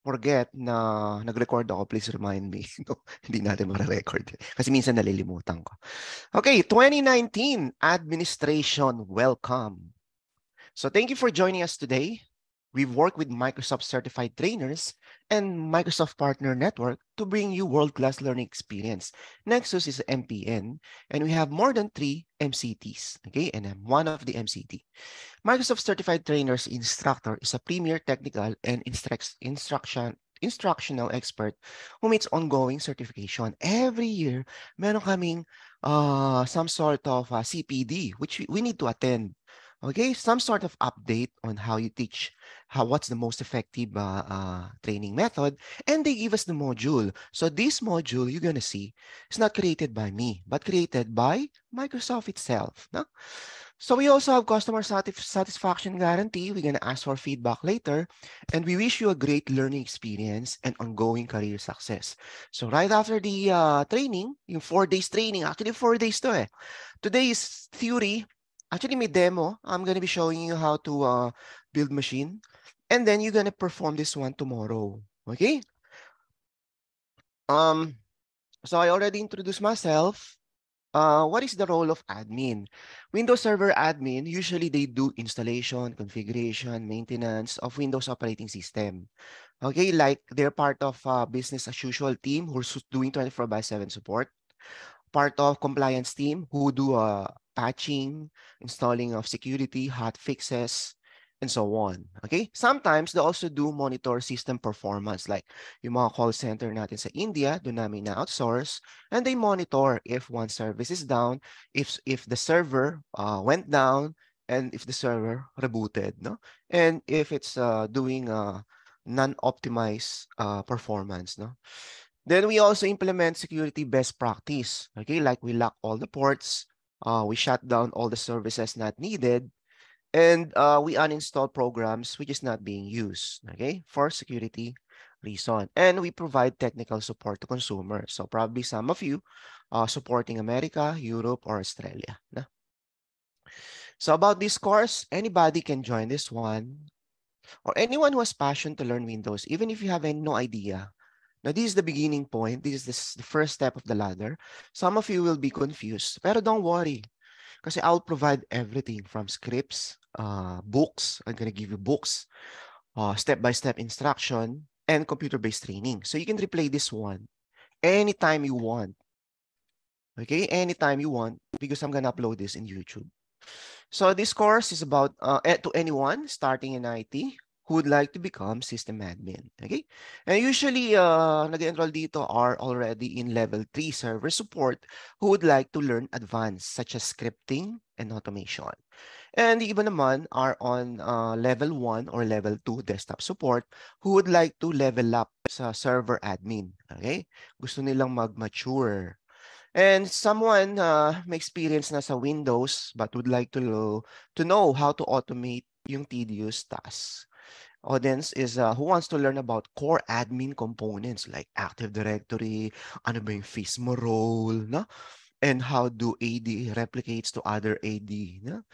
forget na nag-record ako, please remind me. No, hindi natin mara-record. Kasi minsan nalilimutan ko. Okay, 2019 administration, welcome. So thank you for joining us today. We've worked with Microsoft certified trainers and Microsoft Partner Network to bring you world-class learning experience. Nexus is MPN, and we have more than 3 MCTs, okay? And I'm one of the MCT. Microsoft Certified Trainers Instructor is a premier technical and instructional expert who meets ongoing certification. Every year, meron kaming some sort of CPD, which we need to attend. Okay, some sort of update on how you teach, what's the most effective training method, and they give us the module. So this module you're gonna see is not created by me, but created by Microsoft itself. No? So we also have customer satisfaction guarantee. We're gonna ask for feedback later, and we wish you a great learning experience and ongoing career success. So right after the training, yung 4 days training, actually 4 days to eh. Today is theory. Actually, may demo. I'm going to be showing you how to build machine. And then you're going to perform this one tomorrow. Okay? So I already introduced myself. What is the role of admin? Windows Server admin, usually they do installation, configuration, maintenance of Windows operating system. Okay, like they're part of business as usual team who's doing 24/7 support. Part of compliance team who do patching, installing of security, hot fixes, and so on. Okay? Sometimes they also do monitor system performance like yung mga call center natin sa India, doon namin na-outsource, and they monitor if one service is down, if the server went down, and if the server rebooted, no? And if it's doing non-optimized performance, no? Then we also implement security best practice. Okay, like we lock all the ports, we shut down all the services not needed, and we uninstall programs which is not being used. Okay, for security reason. And we provide technical support to consumers. So probably some of you supporting America, Europe, or Australia. No? So about this course, anybody can join this one, or anyone who has passion to learn Windows, even if you have no idea. Now, this is the beginning point. This is the first step of the ladder. Some of you will be confused, pero don't worry. Kasi I'll provide everything from scripts, books. I'm gonna give you books, step-by-step instruction, and computer-based training. So you can replay this one anytime you want. Okay, anytime you want, because I'm gonna upload this in YouTube. So this course is about to anyone starting in IT who would like to become system admin. Okay? And usually, nag-enroll dito are already in level 3 server support who would like to learn advanced such as scripting and automation. And the iba naman are on level 1 or level 2 desktop support who would like to level up sa server admin. Okay? Gusto nilang mag-mature. And someone may experience na sa Windows but would like to know how to automate yung tedious tasks. Audience is who wants to learn about core admin components like Active Directory, ano ba yung FISMA role, no? And how do AD replicates to other AD, no?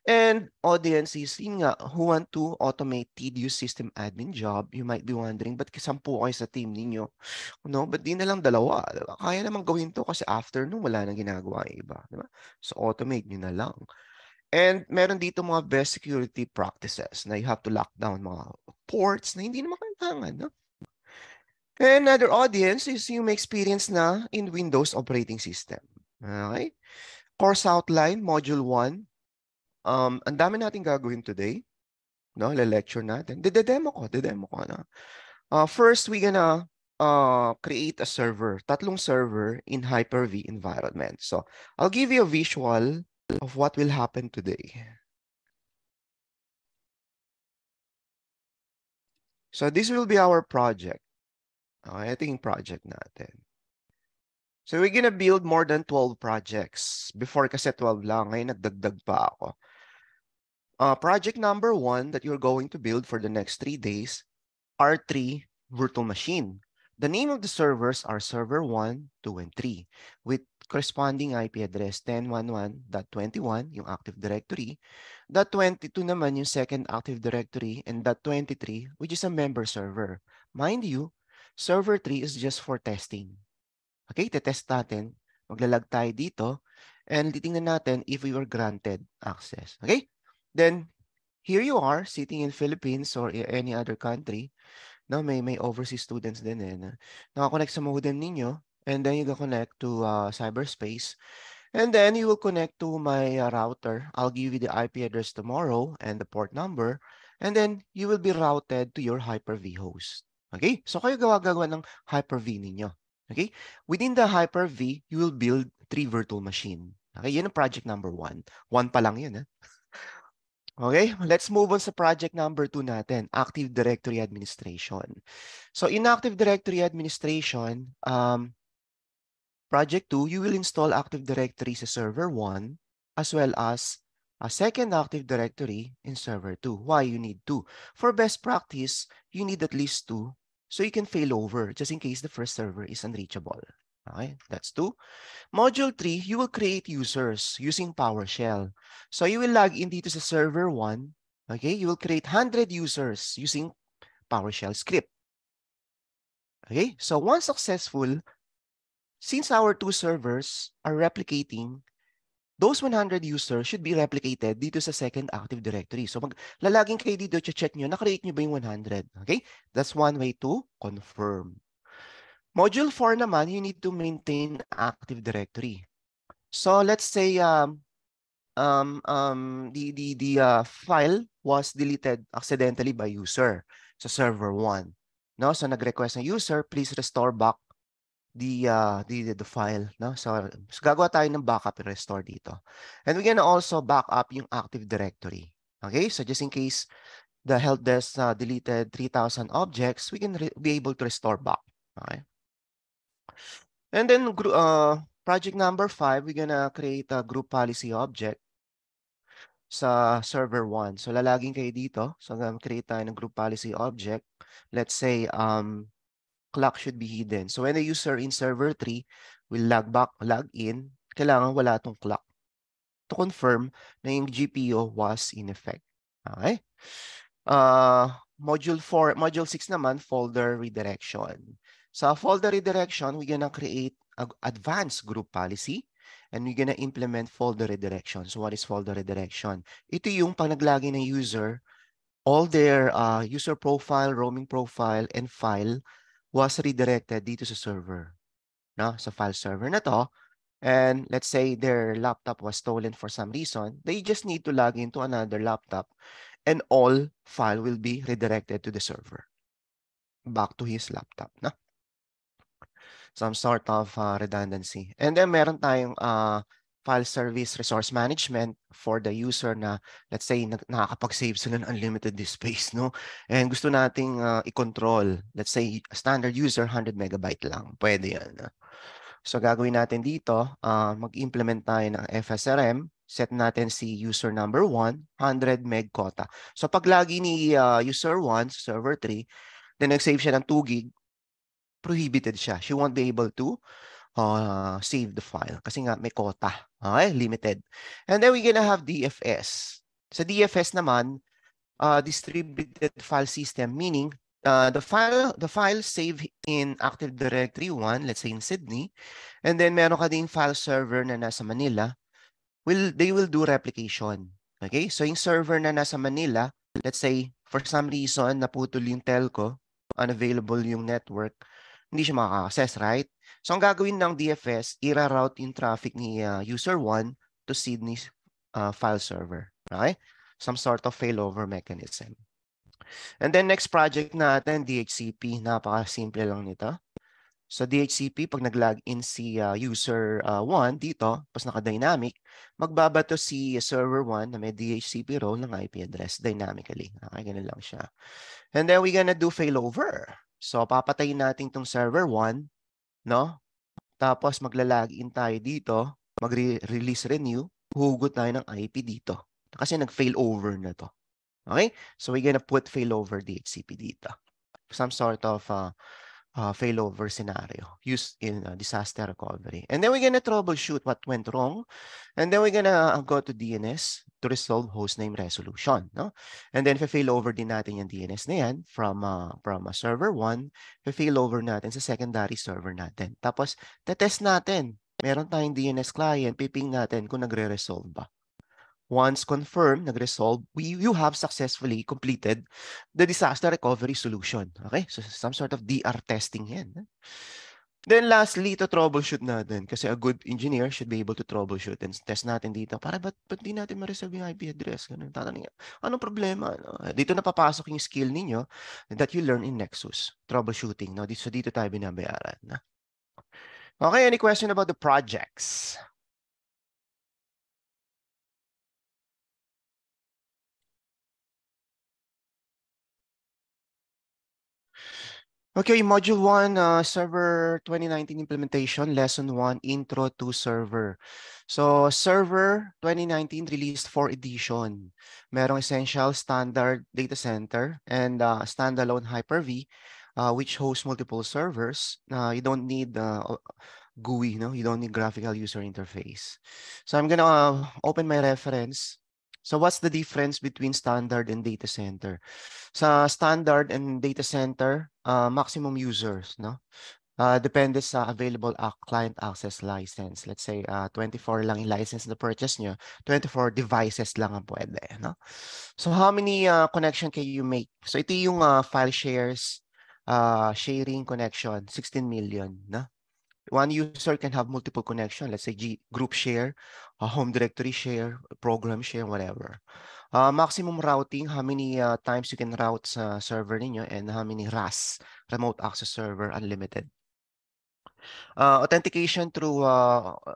And audiences, yun nga, who want to automate tedious system admin job, you might be wondering, ba't 10 kayo sa team ninyo? No? Ba't di na lang 2? Diba? Kaya naman gawin to kasi after nun, wala nang ginagawa yung iba. Diba? So automate nyo na lang. And meron dito mga best security practices na you have to lock down mga ports na hindi naman kailangan. No? And another audience is yung may experience na in Windows operating system. Okay? Course outline, module 1. Ang dami natin gagawin today. No, le-lecture natin. Demo ko na. First, we gonna create a server, tatlong server in Hyper-V environment. So, I'll give you a visual of what will happen today. So, this will be our project. Okay, ito yung project natin. So, we're gonna build more than 12 projects. Before kasi 12 lang, ngayon nagdagdag pa ako. Project number 1 that you're going to build for the next 3 days are 3 virtual machine. The name of the servers are server 1, 2, and 3 with corresponding IP address 10.11.21 yung Active Directory, .22 naman yung second Active Directory, and .23 which is a member server. Mind you, server 3 is just for testing. Okay, test natin. Maglalag tayo dito and titingnan natin if we were granted access. Okay? Then, here you are sitting in Philippines or any other country. No, may overseas students din eh. Nakakonect sa modem ninyo and then you can connect to cyberspace. And then you will connect to my router. I'll give you the IP address tomorrow and the port number. And then you will be routed to your Hyper-V host. Okay? So kayo gagawa ng Hyper-V ninyo. Okay? Within the Hyper-V, you will build 3 virtual machine. Okay? Yan ang project number 1. 1 pa lang yun. Eh? Okay? Let's move on sa project number 2 natin, Active Directory Administration. So in Active Directory Administration, Project 2, you will install Active Directory sa Server 1 as well as a second Active Directory in Server 2. Why you need 2? For best practice, you need at least 2 so you can fail over just in case the first server is unreachable. Okay, that's 2. Module 3, you will create users using PowerShell. So you will log in dito sa Server 1. Okay, you will create 100 users using PowerShell script. Okay, so once successful, since our 2 servers are replicating, those 100 users should be replicated dito sa second Active Directory. So lalaging kayo dito, check nyo, nakreate nyo ba yung 100? Okay? That's one way to confirm. Module 4 naman, you need to maintain Active Directory. So let's say the file was deleted accidentally by user sa server 1. No? So nag-request ng user, please restore back the file, no? So gagawa tayo ng backup and restore dito. And we're gonna also back up yung Active Directory. Okay? So just in case the help desk deleted 3,000 objects, we can be able to restore back. Okay? And then project number 5, we're gonna create a group policy object sa server 1. So lalagin kayo dito. So create tayo ng group policy object. Let's say clock should be hidden. So when the user in server 3 will log in, kailangan wala itong clock to confirm na yung GPO was in effect. Okay? Module 6 naman, folder redirection. Sa folder redirection, we're gonna create an advanced group policy and we're gonna implement folder redirection. So what is folder redirection? Ito yung pag naglagay ng user, all their user profile, roaming profile, and file was redirected dito sa server, no? Sa file server na to. And let's say their laptop was stolen for some reason, they just need to log into another laptop and all file will be redirected to the server, back to his laptop, no? Some sort of redundancy. And then meron tayong file service resource management for the user na, let's say, nakakapag-save sila ng unlimited disk space, no? And gusto nating i-control. Let's say, standard user, 100 megabyte lang. Pwede yan. So, gagawin natin dito, mag-implement tayo ng FSRM. Set natin si user number 1, 100 meg quota. So, pag lagi ni user 1 sa server 3, then nag-save siya ng 2 gig, prohibited siya. She won't be able to save the file kasi nga may quota. Okay? Limited. And then we're gonna have DFS. Sa DFS naman, distributed file system, meaning the file saved in Active Directory 1, let's say in Sydney, and then meron ka ding file server na nasa Manila, they will do replication. Okay? So yung server na nasa Manila, let's say for some reason naputol yung telco, unavailable yung network, hindi siya makaka-access, right? So, ang gagawin ng DFS, ira-route yung traffic ni user 1 to Sydney's file server. Okay? Some sort of failover mechanism. And then next project natin, DHCP. Napaka-simple lang nito. So, DHCP, pag nag-login si user 1 dito, tapos naka-dynamic, magbabato si server 1 na may DHCP role ng IP address dynamically. Okay, ganun lang siya. And then we're gonna do failover. So, papatayin natin itong server 1, no? Tapos magla-login tayo dito, mag-release renew, hugot tayo ng IP dito. Kasi nag-fail over na to. Okay? So we're gonna put failover DHCP dito. Some sort of failover scenario used in disaster recovery. And then we're going to troubleshoot what went wrong. And then we're going to go to DNS to resolve hostname resolution. No? And then failover din natin yung DNS na yan from server 1, failover natin sa secondary server natin. Tapos, test natin. Meron tayong DNS client, piping natin kung nagre-resolve ba. Once confirmed, nag-resolve, you have successfully completed the disaster recovery solution. Okay? So some sort of DR testing yan. Then lastly, to troubleshoot natin. Kasi a good engineer should be able to troubleshoot and test natin dito. Para ba't di natin ma-resolve yung IP address? Ganun, tatanungin. Anong problema? No? Dito na papasok yung skill ninyo that you learn in Nexus. Troubleshooting. No? So dito tayo binabayaran. No? Okay, any question about the projects? Okay, Module 1, Server 2019 Implementation, Lesson 1, Intro to Server. So, Server 2019 released 4 edition. Merong Essential, Standard, Data Center, and Standalone Hyper-V, which hosts multiple servers. You don't need GUI, no? You don't need graphical user interface. So, I'm gonna open my reference. So, what's the difference between Standard and Data Center? Sa standard and data center, maximum users, no? Depende sa available client access license. Let's say 24 lang yung license na purchase nyo, 24 devices lang ang pwede, no? So how many connection can you make? So ito yung file shares, sharing connection, 16 million, no? One user can have multiple connection. Let's say group share, home directory share, program share, whatever. Maximum routing, how many times you can route sa server ninyo and how many RAS, remote access server, unlimited. Authentication through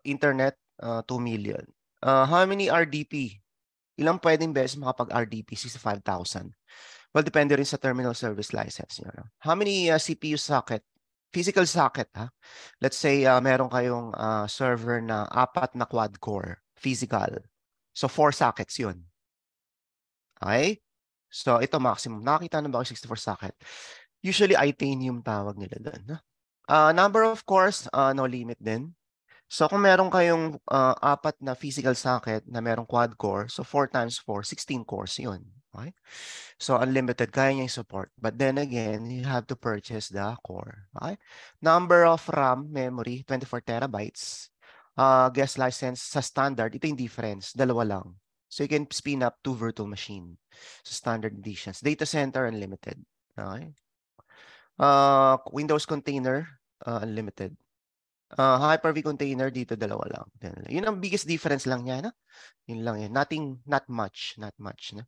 internet, 2 million. How many RDP? Ilang pwedeng beses makapag-RDP? 65,000. Well, depende rin sa terminal service license nyo. No? How many CPU socket? Physical socket, ha? Let's say meron kayong server na 4 na quad-core, physical. So, 4 sockets yun. Okay? So, ito maximum. Nakakita na ba ako 64 socket? Usually, Itanium tawag nila doon. No? Number of cores, no limit din. So, kung meron kayong 4 na physical socket na merong quad-core, so 4 times 4, 16 cores yun. Okay? So, unlimited, kaya niya yung support. But then again, you have to purchase the core. Okay? Number of RAM memory, 24 terabytes. Guest license sa standard, ito yung difference, dalawa lang. So, you can spin up 2 virtual machine sa standard editions. Data center, unlimited. Okay? Windows container, unlimited. Hyper-V container, dito dalawa lang. Yun ang biggest difference lang niya, no? Yun lang yan. Not much. No?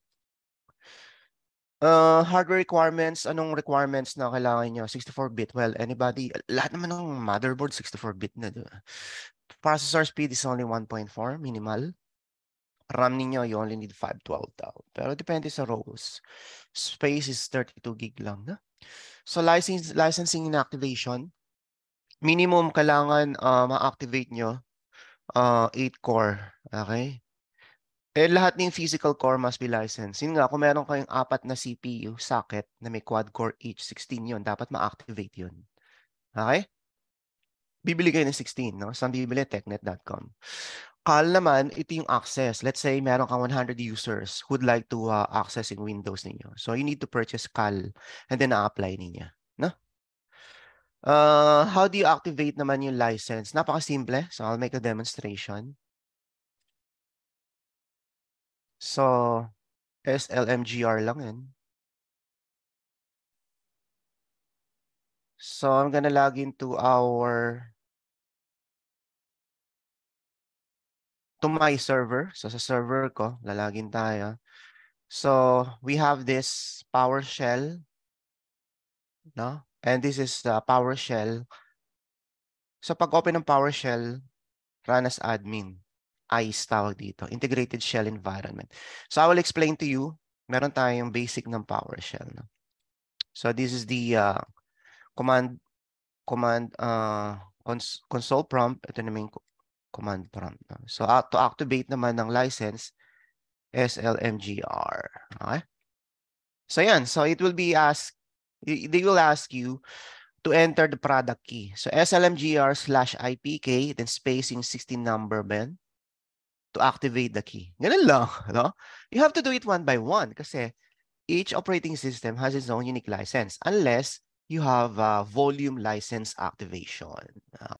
Hardware requirements, anong requirements na kailangan nyo? 64-bit. Well, anybody, lahat naman ng motherboard 64-bit na. Diba? Processor speed is only 1.4, minimal. RAM ninyo, you only need 512 daw. Pero depende sa rows. Space is 32 gig lang. Na? So licensing and activation, minimum kailangan ma-activate nyo 8 core. Okay? Lahat ng physical core must be licensed. Yun nga, kung meron kayong 4 na CPU socket na may quad-core H16 yun, dapat ma-activate yun. Okay? Bibili kayo ng 16, no? Saan bibili? Technet.com. CAL naman, ito yung access. Let's say meron kang 100 users who'd like to access in Windows ninyo. So you need to purchase CAL and then a-apply ninyo. No? How do you activate naman yung license? Napaka-simple. So I'll make a demonstration. So, SLMGR lang yan. So I'm gonna log into my server. So sa server ko, lalagin tayo. So we have this PowerShell, no? And this is the PowerShell. So pag open ng PowerShell, run as admin. ICE tawag dito, Integrated Shell Environment. So I will explain to you. Meron tayong basic ng PowerShell. No? So this is the command console prompt. Ito na main command prompt. No? So to activate naman ng license, SLMGR. Okay? So yan. So it will be they will ask you to enter the product key. So slmgr/ipk, then spacing 16 number ben to activate the key. Ganun lang, no? You have to do it one by one kasi each operating system has its own unique license unless you have volume license activation.